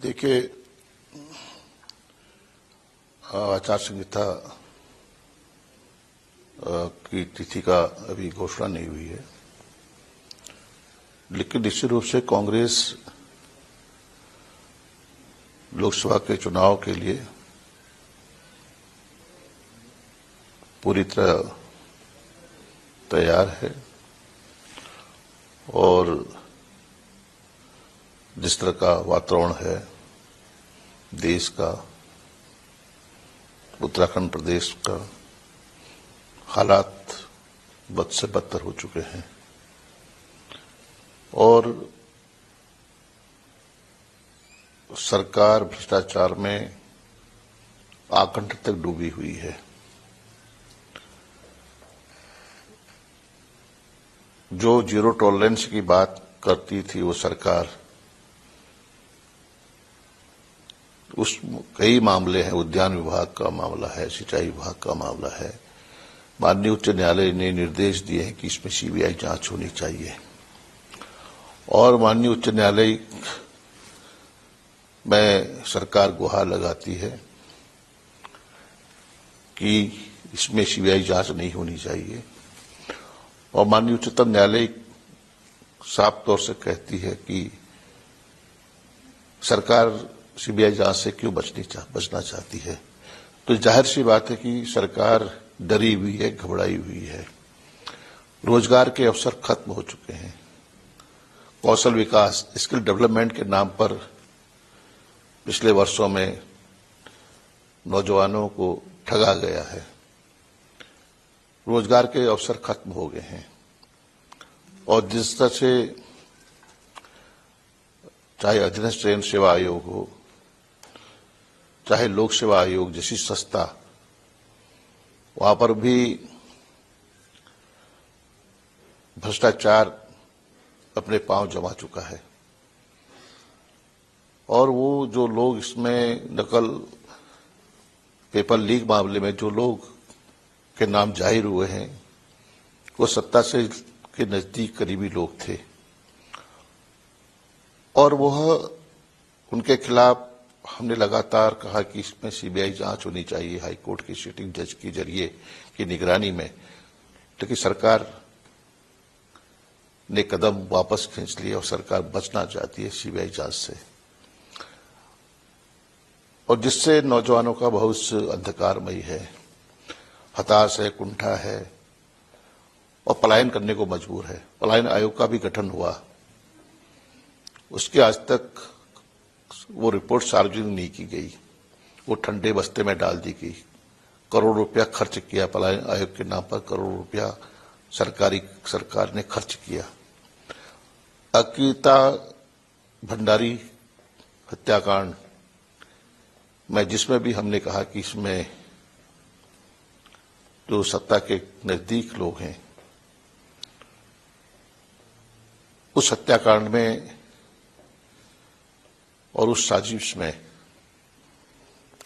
देखिए, आचार संहिता की तिथि का अभी घोषणा नहीं हुई है, लेकिन निश्चित रूप से कांग्रेस लोकसभा के चुनाव के लिए पूरी तरह तैयार है और जिस तरह का वातावरण है देश का, उत्तराखंड प्रदेश का, हालात बद से बदतर हो चुके हैं और सरकार भ्रष्टाचार में आकंठ तक डूबी हुई है। जो जीरो टॉलरेंस की बात करती थी वो सरकार, उस कई मामले हैं, उद्यान विभाग का मामला है, सिंचाई विभाग का मामला है। माननीय उच्च न्यायालय ने निर्देश दिए हैं कि इसमें सीबीआई जांच होनी चाहिए और माननीय उच्च न्यायालय में सरकार गुहार लगाती है कि इसमें सीबीआई जांच नहीं होनी चाहिए और माननीय उच्चतम न्यायालय साफ तौर से कहती है कि सरकार सीबीआई जांच से क्यों बचना चाहती है। तो जाहिर सी बात है कि सरकार डरी हुई है, घबराई हुई है। रोजगार के अवसर खत्म हो चुके हैं। कौशल विकास, स्किल डेवलपमेंट के नाम पर पिछले वर्षों में नौजवानों को ठगा गया है। रोजगार के अवसर खत्म हो गए हैं और जिस तरह से चाहे अधीनस्थ ट्रेन सेवा आयोग हो, चाहे लोक सेवा आयोग जैसी संस्था, वहां पर भी भ्रष्टाचार अपने पांव जमा चुका है और वो जो लोग इसमें नकल पेपर लीक मामले में जो लोग के नाम जाहिर हुए हैं वो सत्ता से के नजदीक करीबी लोग थे और वह उनके खिलाफ हमने लगातार कहा कि इसमें सीबीआई जांच होनी चाहिए हाईकोर्ट की सिटिंग जज के जरिए की निगरानी में, लेकिन सरकार ने कदम वापस खींच लिया और सरकार बचना चाहती है सीबीआई जांच से और जिससे नौजवानों का भविष्य अंधकारमयी है, हताश है, कुंठा है और पलायन करने को मजबूर है। पलायन आयोग का भी गठन हुआ, उसके आज तक वो रिपोर्ट सार्वजनिक नहीं की गई, वो ठंडे बस्ते में डाल दी गई। करोड़ रुपया खर्च किया पलायन आयोग के नाम पर, करोड़ रुपया सरकार ने खर्च किया। अकीता भंडारी हत्याकांड में जिसमें भी हमने कहा कि इसमें जो सत्ता के नजदीक लोग हैं, उस हत्याकांड में और उस साजिश में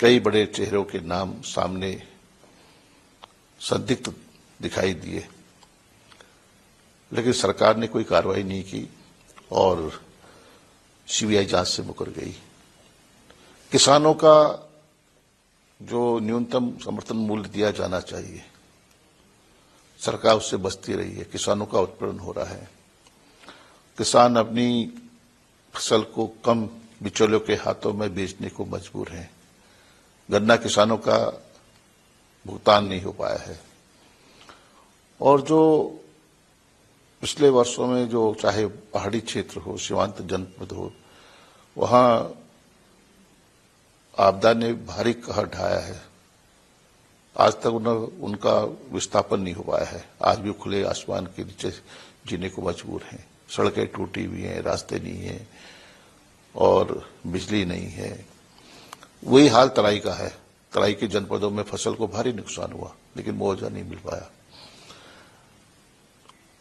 कई बड़े चेहरों के नाम सामने संदिग्ध दिखाई दिए, लेकिन सरकार ने कोई कार्रवाई नहीं की और सीबीआई जांच से मुकर गई। किसानों का जो न्यूनतम समर्थन मूल्य दिया जाना चाहिए, सरकार उससे बचती रही है। किसानों का उत्पीड़न हो रहा है। किसान अपनी फसल को कम बिचौलियों के हाथों में बेचने को मजबूर हैं। गन्ना किसानों का भुगतान नहीं हो पाया है और जो पिछले वर्षों में जो चाहे पहाड़ी क्षेत्र हो, सीमांत जनपद हो, वहां आपदा ने भारी कहर ढाया है। आज तक उनका विस्थापन नहीं हो पाया है। आज भी खुले आसमान के नीचे जीने को मजबूर हैं। सड़कें टूटी हुई हैं, रास्ते नहीं हैं और बिजली नहीं है। वही हाल तराई का है। तराई के जनपदों में फसल को भारी नुकसान हुआ, लेकिन मुआवजा नहीं मिल पाया।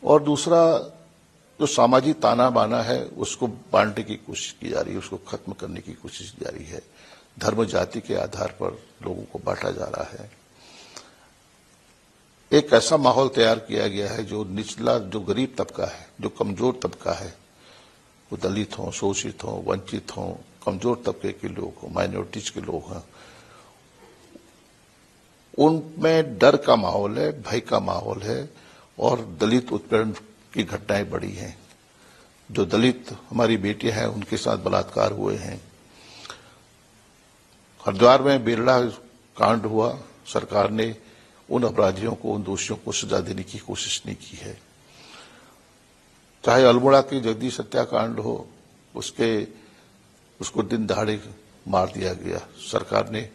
और दूसरा जो सामाजिक ताना बाना है, उसको बांटने की कोशिश की जा रही है, उसको खत्म करने की कोशिश की जा रही है। धर्म जाति के आधार पर लोगों को बांटा जा रहा है। एक ऐसा माहौल तैयार किया गया है जो निचला, जो गरीब तबका है, जो कमजोर तबका है, वो दलित हों, शोषित हों, वंचित हों, कमजोर तबके के लोग हों, माइनॉरिटीज के लोग हैं, उनमें डर का माहौल है, भय का माहौल है और दलित उत्पीड़न की घटनाएं बढ़ी हैं। जो दलित हमारी बेटियां हैं उनके साथ बलात्कार हुए हैं। हरिद्वार में बेरड़ा कांड हुआ, सरकार ने उन अपराधियों को, उन दोषियों को सजा देने की कोशिश नहीं की है। चाहे अल्मोड़ा की जगदीश हत्याकांड हो, उसको दिन दहाड़े मार दिया गया, सरकार ने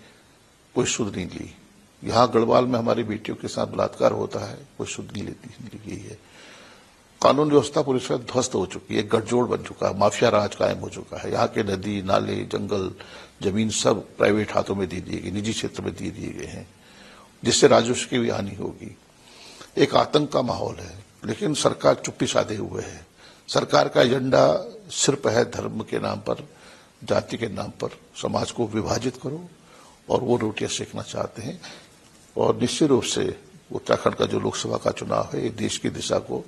कोई सुध नहीं ली। यहां गढ़वाल में हमारी बेटियों के साथ बलात्कार होता है, कोई सुध नहीं ली गई है। कानून व्यवस्था पूरी तरह ध्वस्त हो चुकी है, गठजोड़ बन चुका है, माफिया राज कायम हो चुका है। यहाँ के नदी, नाले, जंगल, जमीन सब प्राइवेट हाथों में दे दिए गए, निजी क्षेत्र में दे दिए गए हैं, जिससे राजस्व की भी हानि होगी। एक आतंक का माहौल है, लेकिन सरकार चुप्पी साधे हुए है। सरकार का एजेंडा सिर्फ है धर्म के नाम पर, जाति के नाम पर समाज को विभाजित करो, और वो रोटियां सेकना चाहते हैं। और निश्चित रूप से उत्तराखंड का जो लोकसभा का चुनाव है, ये देश की दिशा को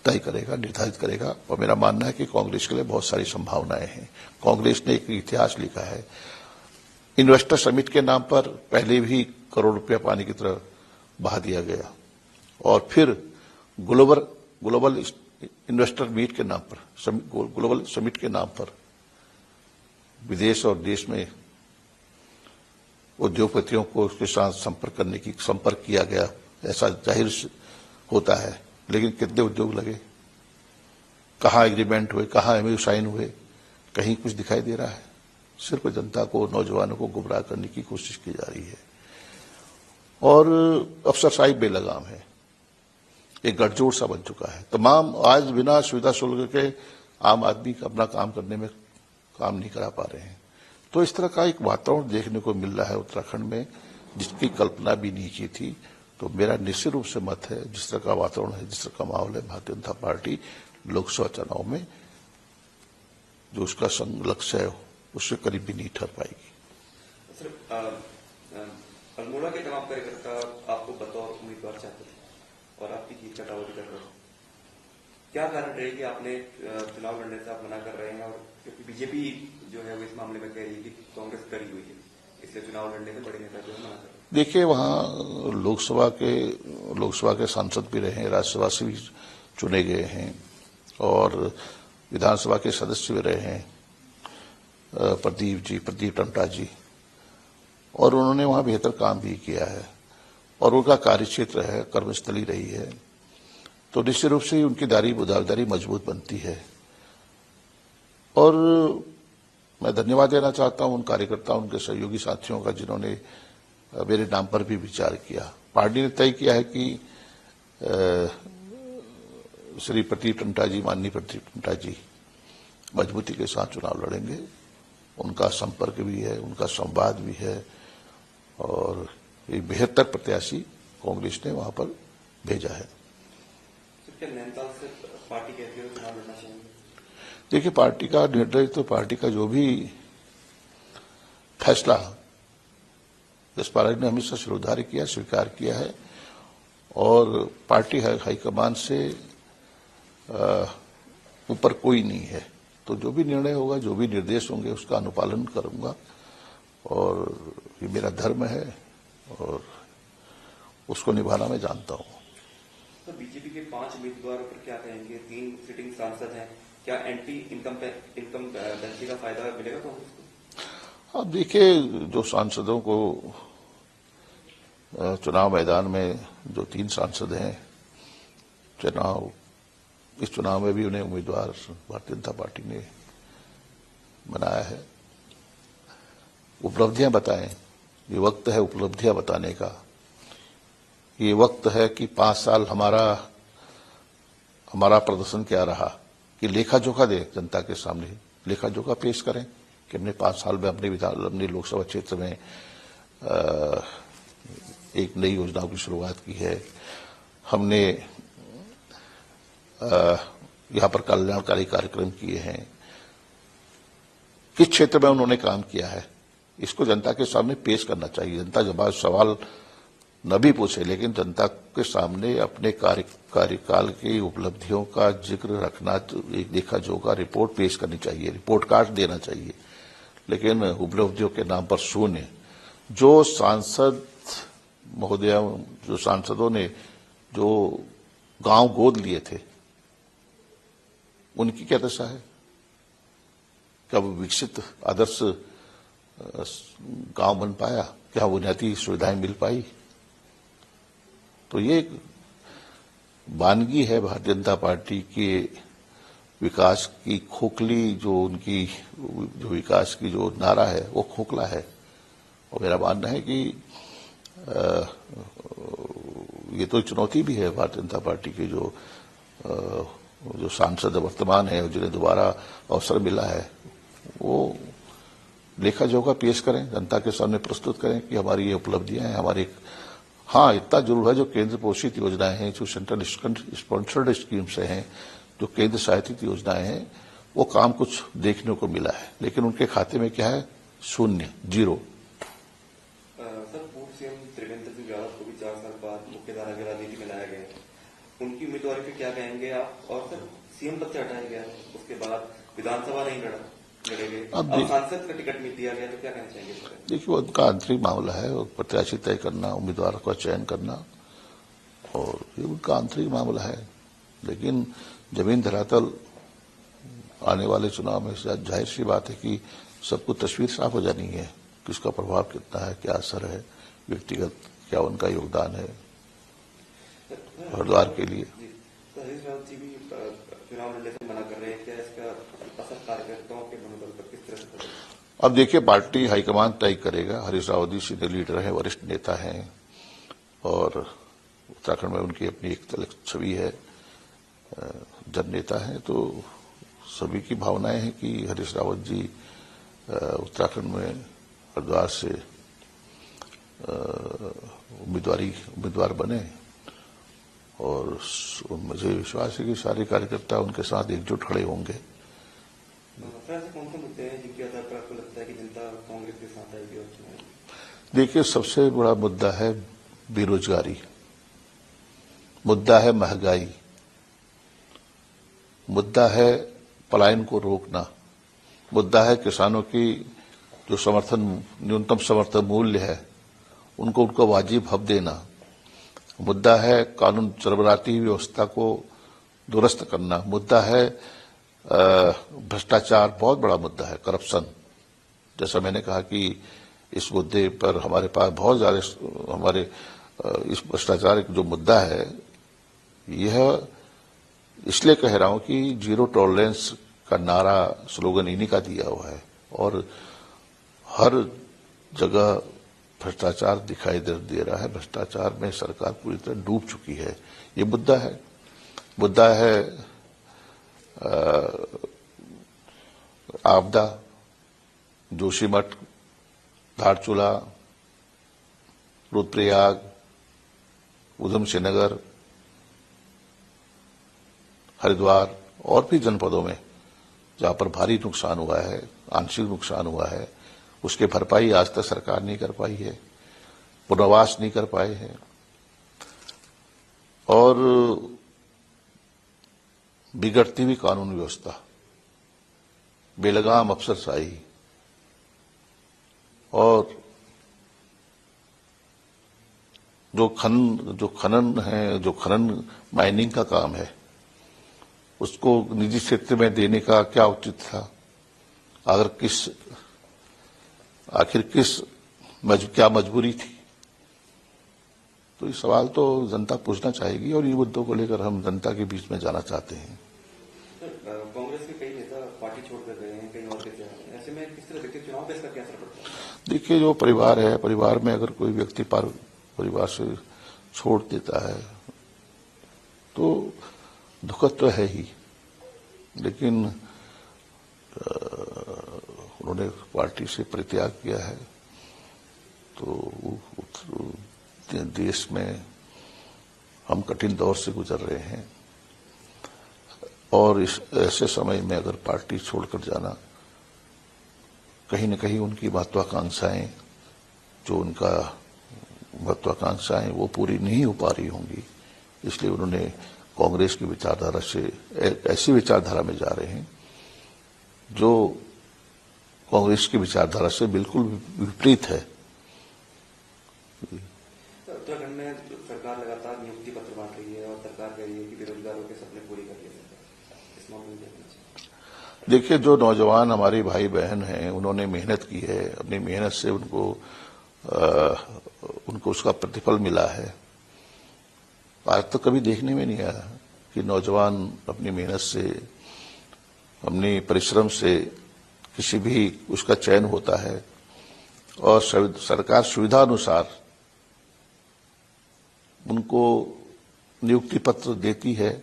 तय करेगा, निर्धारित करेगा। और मेरा मानना है कि कांग्रेस के लिए बहुत सारी संभावनाएं हैं। कांग्रेस ने एक इतिहास लिखा है। इन्वेस्टर समिट के नाम पर पहले भी करोड़ रुपया पानी की तरह बहा दिया गया, और फिर ग्लोबल इन्वेस्टर मीट के नाम पर, ग्लोबल समिट के नाम पर विदेश और देश में उद्योगपतियों को उसके साथ संपर्क किया गया, ऐसा जाहिर होता है। लेकिन कितने उद्योग लगे, कहां एग्रीमेंट हुए, कहां एमओयू साइन हुए, कहीं कुछ दिखाई दे रहा है। सिर्फ जनता को, नौजवानों को गुमराह करने की कोशिश की जा रही है, और अफसरशाही बेलगाम है, एक गठजोड़ सा बन चुका है। तमाम आज बिना सुविधा शुल्क के आम आदमी अपना काम करने में काम नहीं करा पा रहे हैं। तो इस तरह का एक वातावरण देखने को मिल रहा है उत्तराखंड में, जिसकी कल्पना भी नहीं की थी। तो मेरा निश्चित रूप से मत है, जिस तरह का वातावरण है, जिस तरह का माहौल है, भारतीय जनता पार्टी लोकसभा चुनाव में जो उसका लक्ष्य है उससे करीब भी नहीं ठहर पाएगी। अल्मोड़ा के तमाम कार्यकर्ता आपको बतौर उम्मीदवार चाहते थे और आपकी जीत का दावा भी कर रहे थे, क्या कारण रहे कि आपने चुनाव लड़ने से आप मना कर रहे हैं? और क्योंकि बीजेपी जो है वो इस मामले में कह रही है कि कांग्रेस करी हुई है, इसलिए चुनाव लड़ने से बड़े नेता जो है मना कर रहे हैं। देखिए, वहां लोकसभा के सांसद भी रहे हैं, राज्यसभा से भी चुने गए हैं, और विधानसभा के सदस्य भी रहे हैं, प्रदीप टमटा जी, और उन्होंने वहां बेहतर काम भी किया है, और उनका कार्यक्षेत्र है, कर्मस्थली रही है। तो निश्चित रूप से उनकी दावेदारी मजबूत बनती है। और मैं धन्यवाद देना चाहता हूं उन कार्यकर्ताओं, उनके सहयोगी साथियों का, जिन्होंने मेरे नाम पर भी विचार किया। पार्टी ने तय किया है कि श्री प्रदीप टमटा जी, माननीय प्रदीप टमटा जी मजबूती के साथ चुनाव लड़ेंगे। उनका संपर्क भी है, उनका संवाद भी है, और एक बेहतर प्रत्याशी कांग्रेस ने वहां पर भेजा है। क्या नैनीताल से पार्टी कहती है चुनाव लड़ना चाहिए? देखिए, पार्टी का निर्णय, तो पार्टी का जो भी फैसला इस पार्टी ने हमेशा शिरोधार्य किया, स्वीकार किया है, और पार्टी हाईकमान से ऊपर कोई नहीं है। तो जो भी निर्णय होगा, जो भी निर्देश होंगे, उसका अनुपालन करूंगा, और ये मेरा धर्म है और उसको निभाना मैं जानता हूं। तो बीजेपी के 5 उम्मीदवारों पर क्या कहेंगे? 3 सिटिंग सांसद हैं, क्या एंटी इनकम पेनल्टी का फायदा मिलेगा कांग्रेस को? अब देखिए, जो सांसदों को चुनाव मैदान में जो 3 सांसद हैं, इस चुनाव में भी उन्हें उम्मीदवार भारतीय जनता पार्टी ने बनाया है। उपलब्धियां बताएं, ये वक्त है उपलब्धियां बताने का। ये वक्त है कि 5 साल हमारा प्रदर्शन क्या रहा, कि लेखा जोखा दे जनता के सामने, लेखा जोखा पेश करें कि हमने 5 साल में अपने लोकसभा क्षेत्र में एक नई योजनाओं की शुरुआत की है। हमने यहां पर कल्याणकारी कार्यक्रम किए हैं, किस क्षेत्र में उन्होंने काम किया है, इसको जनता के सामने पेश करना चाहिए। जनता जब सवाल न भी पूछे, लेकिन जनता के सामने अपने कार्यकाल की उपलब्धियों का जिक्र रखना, एक देखा जोगा रिपोर्ट पेश करनी चाहिए, रिपोर्ट कार्ड देना चाहिए, लेकिन उपलब्धियों के नाम पर शून्य। जो सांसद महोदय, जो सांसदों ने जो गांव गोद लिए थे, उनकी क्या दशा है? क्या वो विकसित आदर्श गांव बन पाया? क्या बुनियादी सुविधाएं मिल पाई? तो ये एक वानगी है भारतीय जनता पार्टी के विकास की खोखली, जो उनकी जो विकास की जो नारा है वो खोखला है। और मेरा मानना है कि ये तो चुनौती भी है भारतीय जनता पार्टी के जो सांसद वर्तमान है, जिन्हें दोबारा अवसर मिला है, वो लेखा जोखा पेश करें, जनता के सामने प्रस्तुत करें कि हमारी ये उपलब्धियां हैं, हमारी। हाँ, इतना जरूर है, जो केंद्र पोषित योजनाएं हैं, जो सेंट्रल स्पॉन्सर्ड स्कीम से हैं, जो केंद्र सहायतित योजनाएं हैं, वो काम कुछ देखने को मिला है, लेकिन उनके खाते में क्या है? शून्य, जीरो। सर, पूर्व सीएम त्रिवेंद्र सिंह रावत को भी 4 साल बाद मुख्यधारा की राजनीति में लाया गया, उनकी उम्मीदवारी पे क्या कहेंगे आप? और सर, सीएम पद से हटाया गया, उसके बाद विधानसभा नहीं लड़े गए, अब सांसद का टिकट नहीं दिया गया, तो क्या कहना चाहेंगे? देखिए, उनका आंतरिक मामला है, प्रत्याशी तय करना, उम्मीदवार का चयन करना, और ये उनका आंतरिक मामला है। लेकिन जमीन धरातल आने वाले चुनाव में जाहिर सी बात है कि सबको तस्वीर साफ हो जानी है, किसका प्रभाव कितना है, क्या असर है, व्यक्तिगत क्या उनका योगदान है हरिद्वार के लिए। हरीश रावत जी भी चुनाव लड़ने से मना कर रहे हैं, क्या इसका असर कार्यकर्ताओं के मनोबल पर किस तरह से पड़ेगा? अब देखिए, पार्टी हाईकमान तय करेगा। हरीश रावत जी सीनियर लीडर हैं, वरिष्ठ नेता हैं, और उत्तराखंड में उनकी अपनी एक अलग छवि है, जननेता है। तो सभी की भावनाएं हैं कि हरीश रावत जी उत्तराखंड में हरिद्वार से उम्मीदवार बने, और मुझे विश्वास है कि सारे कार्यकर्ता उनके साथ एकजुट खड़े होंगे। ऐसे कौन से मुद्दे हैं जिनके आधार पर आपको लगता है कि जनता कांग्रेस के साथ आएगी और चुनाव? देखिए, सबसे बड़ा मुद्दा है बेरोजगारी, मुद्दा है महंगाई, मुद्दा है पलायन को रोकना, मुद्दा है किसानों की जो न्यूनतम समर्थन मूल्य है उनको वाजिब हक देना, मुद्दा है कानून चरबराती व्यवस्था को दुरुस्त करना, मुद्दा है भ्रष्टाचार, बहुत बड़ा मुद्दा है करप्शन। जैसा मैंने कहा कि इस मुद्दे पर हमारे पास बहुत ज्यादा इस भ्रष्टाचार जो मुद्दा है, यह इसलिए कह रहा हूं कि जीरो टॉलरेंस का नारा, स्लोगन इन्हीं का दिया हुआ है, और हर जगह भ्रष्टाचार दिखाई दे रहा है। भ्रष्टाचार में सरकार पूरी तरह डूब चुकी है। ये मुद्दा है। मुद्दा है आपदा, जोशीमठ, धारचूला, रुद्रप्रयाग, उधमसिंह नगर, हरिद्वार और भी जनपदों में जहां पर भारी नुकसान हुआ है, आंशिक नुकसान हुआ है, उसके भरपाई आज तक सरकार नहीं कर पाई है, पुनर्वास नहीं कर पाए हैं, और बिगड़ती हुई कानून व्यवस्था, बेलगाम अफसरशाही, और जो खनन माइनिंग का काम है, उसको निजी क्षेत्र में देने का क्या उचित था? क्या मजबूरी थी? तो ये सवाल तो जनता पूछना चाहेगी, और ये मुद्दों को लेकर हम जनता के बीच में जाना चाहते हैं। कांग्रेस के कई नेता पार्टी छोड़कर गए हैं, कई और के जा रहे हैं, ऐसे में किस तरह देखिए चुनाव पे इसका क्या असर पड़ता है? देखिए, जो परिवार है, परिवार में अगर कोई व्यक्ति परिवार से छोड़ देता है तो दुखद तो है ही, लेकिन उन्होंने पार्टी से परित्याग किया है, तो देश में हम कठिन दौर से गुजर रहे हैं, और इस ऐसे समय में अगर पार्टी छोड़कर जाना, कहीं न कहीं उनकी महत्वाकांक्षाएं, जो उनका महत्वाकांक्षाएं वो पूरी नहीं हो पा रही होंगी, इसलिए उन्होंने कांग्रेस की विचारधारा से ऐसी विचारधारा में जा रहे हैं जो कांग्रेस की विचारधारा से बिल्कुल विपरीत है। उत्तराखंड में सरकार लगातार नियुक्ति पत्र बांट रही है और सरकार कह रही है कि बेरोजगारों के सपने पूरे कर लिए सरकार, इस मामले में देखना चाहिए। देखिए, जो नौजवान हमारे भाई बहन हैं उन्होंने मेहनत की है, अपनी मेहनत से उनको उसका प्रतिफल मिला है। आज तो कभी देखने में नहीं आया कि नौजवान अपनी मेहनत से, अपने परिश्रम से किसी भी उसका चयन होता है और सरकार सुविधा अनुसार उनको नियुक्ति पत्र देती है,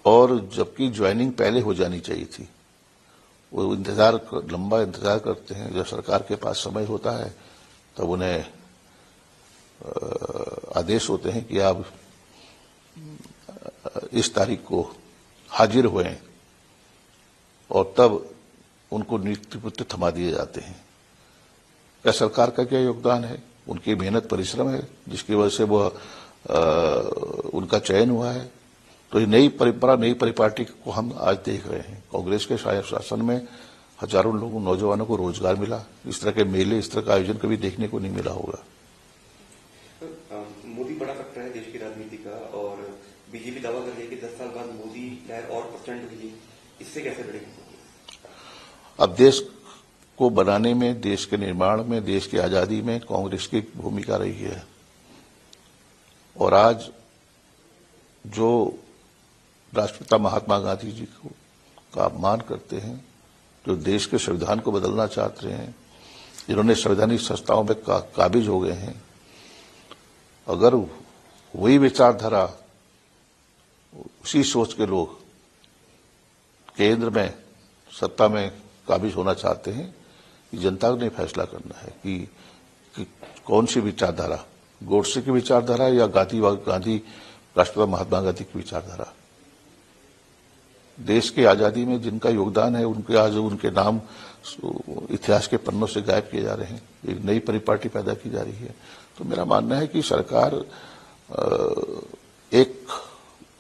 और जबकि ज्वाइनिंग पहले हो जानी चाहिए थी। वो लंबा इंतजार करते हैं। जब सरकार के पास समय होता है तब उन्हें आदेश होते हैं कि आप इस तारीख को हाजिर हुए, और तब उनको नियुक्ति पत्र थमा दिए जाते हैं। क्या सरकार का क्या योगदान है? उनकी मेहनत परिश्रम है जिसकी वजह से उनका चयन हुआ है। तो ये नई परंपरा, नई परिपाटी को हम आज देख रहे हैं। कांग्रेस के शासन में हजारों लोगों, नौजवानों को रोजगार मिला। इस तरह के मेले, इस तरह का आयोजन कभी देखने को नहीं मिला होगा। मोदी बड़ा फैक्टर है देश की राजनीति का, और बीजेपी दावा कर रही है कि 10 साल बाद मोदी लहर और प्रचंड होगी। इससे कैसे लड़ेगी? अब देश को बनाने में, देश के निर्माण में, देश की आजादी में कांग्रेस की भूमिका रही है, और आज जो राष्ट्रपिता महात्मा गांधी जी का अपमान करते हैं, जो देश के संविधान को बदलना चाहते हैं, जिन्होंने संवैधानिक संस्थाओं में काबिज हो गए हैं, अगर वही विचारधारा, उसी सोच के लोग केंद्र में सत्ता में काबिज होना चाहते हैं, कि जनता ने फैसला करना है कि कौन सी विचारधारा, गोडसे की विचारधारा या गांधी राष्ट्रपिता महात्मा गांधी की विचारधारा। देश की आजादी में जिनका योगदान है उनके आज उनके नाम इतिहास के पन्नों से गायब किए जा रहे हैं। एक नई परिपाटी पैदा की जा रही है। तो मेरा मानना है कि सरकार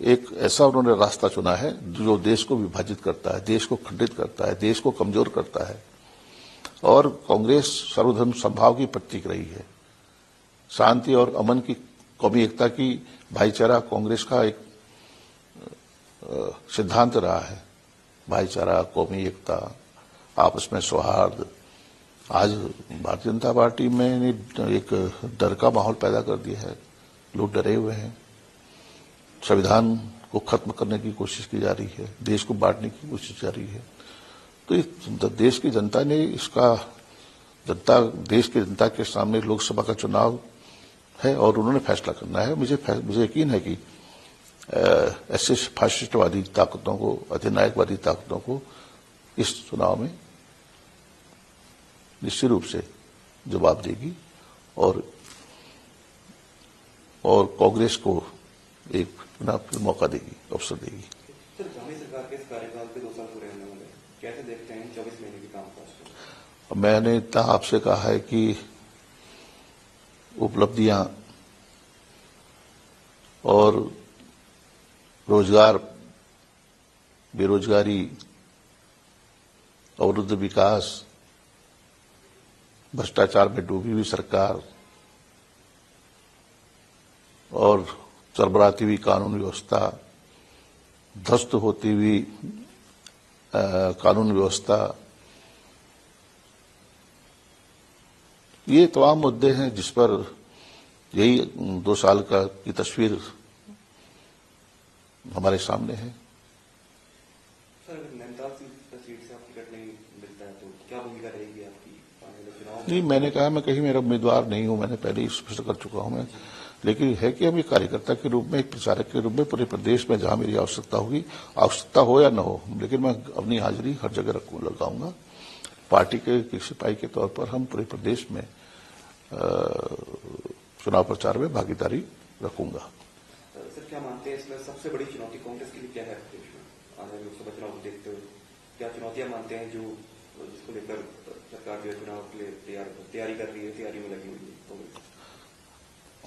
एक ऐसा उन्होंने रास्ता चुना है जो देश को विभाजित करता है, देश को खंडित करता है, देश को कमजोर करता है। और कांग्रेस सर्वधर्म समभाव की प्रतीक रही है। शांति और अमन की, कौमी एकता की, भाईचारा कांग्रेस का एक सिद्धांत रहा है। भाईचारा, कौमी एकता, आपस में सौहार्द। आज भारतीय जनता पार्टी में एक डर का माहौल पैदा कर दिया है। लोग डरे हुए हैं। संविधान को खत्म करने की कोशिश की जा रही है, देश को बांटने की कोशिश जा रही है। तो देश की जनता ने देश की जनता के सामने लोकसभा का चुनाव है और उन्होंने फैसला करना है। मुझे यकीन है कि ऐसे फाशिस्टवादी ताकतों को, अधिनायकवादी ताकतों को इस चुनाव में निश्चित रूप से जवाब देगी और कांग्रेस को एक मौका देगी, अवसर देगी। सर, गांधी सरकार के इस कार्यकाल के 2 साल पूरे होने वाले, कैसे देखते हैं 24 महीने की कामकाज को? मैंने इतना आपसे कहा है कि उपलब्धियां और रोजगार, बेरोजगारी, अवरुद्ध विकास, भ्रष्टाचार में डूबी हुई सरकार और चरमराती हुई कानून व्यवस्था, ध्वस्त होती हुई कानून व्यवस्था, ये तमाम मुद्दे हैं जिस पर यही 2 साल की तस्वीर हमारे सामने है। सर, अगर नैनीताल सीट से आपको टिकट नहीं मिलता है तो क्या भूमिका रहेगी आपकी आने वाले चुनाव? नहीं, मैंने कहा मैं कहीं मेरा उम्मीदवार नहीं हूं, मैंने पहले ही स्पष्ट कर चुका हूं मैं। लेकिन है कि हम एक कार्यकर्ता के रूप में, एक प्रचारक के रूप में पूरे प्रदेश में जहां मेरी आवश्यकता होगी, आवश्यकता हो या न हो, लेकिन मैं अपनी हाजिरी हर जगह लगाऊंगा। पार्टी के सिपाही के तौर पर हम पूरे प्रदेश में चुनाव प्रचार में भागीदारी रखूंगा। सर, क्या मानते हैं इसमें सबसे बड़ी चुनौती कांग्रेस के लिए क्या है प्रदेश में आने वाले लोकसभा चुनाव को देखते हुए? क्या चुनौतियां मानते हैं जिसको लेकर सरकार जो है चुनाव के लिए तैयारी कर रही है, तैयारी में लगी हुई है?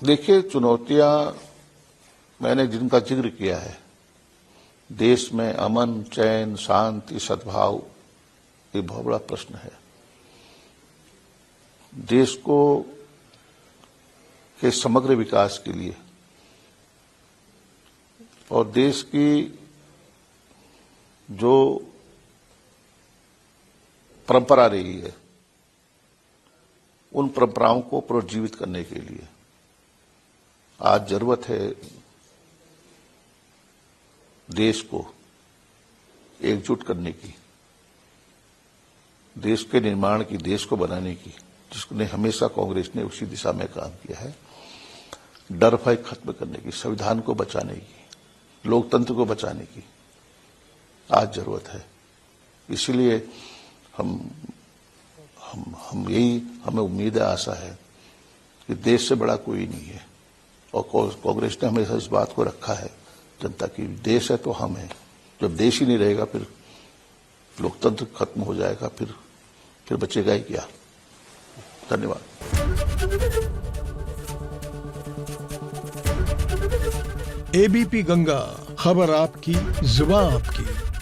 देखिए, चुनौतियां मैंने जिनका जिक्र किया है, देश में अमन, चैन, शांति, सद्भाव, ये बहुत बड़ा प्रश्न है। देश को के समग्र विकास के लिए और देश की जो परंपरा रही है, उन परंपराओं को पुनर्जीवित करने के लिए आज जरूरत है देश को एकजुट करने की, देश के निर्माण की, देश को बनाने की, जिसने हमेशा कांग्रेस ने उसी दिशा में काम किया है। डर भय खत्म करने की, संविधान को बचाने की, लोकतंत्र को बचाने की आज जरूरत है। इसलिए हमें उम्मीद है, आशा है कि देश से बड़ा कोई नहीं है और कांग्रेस ने हमेशा इस बात को रखा है जनता की, देश है तो हम हैं। जब देश ही नहीं रहेगा फिर लोकतंत्र खत्म हो जाएगा, फिर बचेगा ही क्या। धन्यवाद। एबीपी गंगा, खबर आपकी, जुबान आपकी।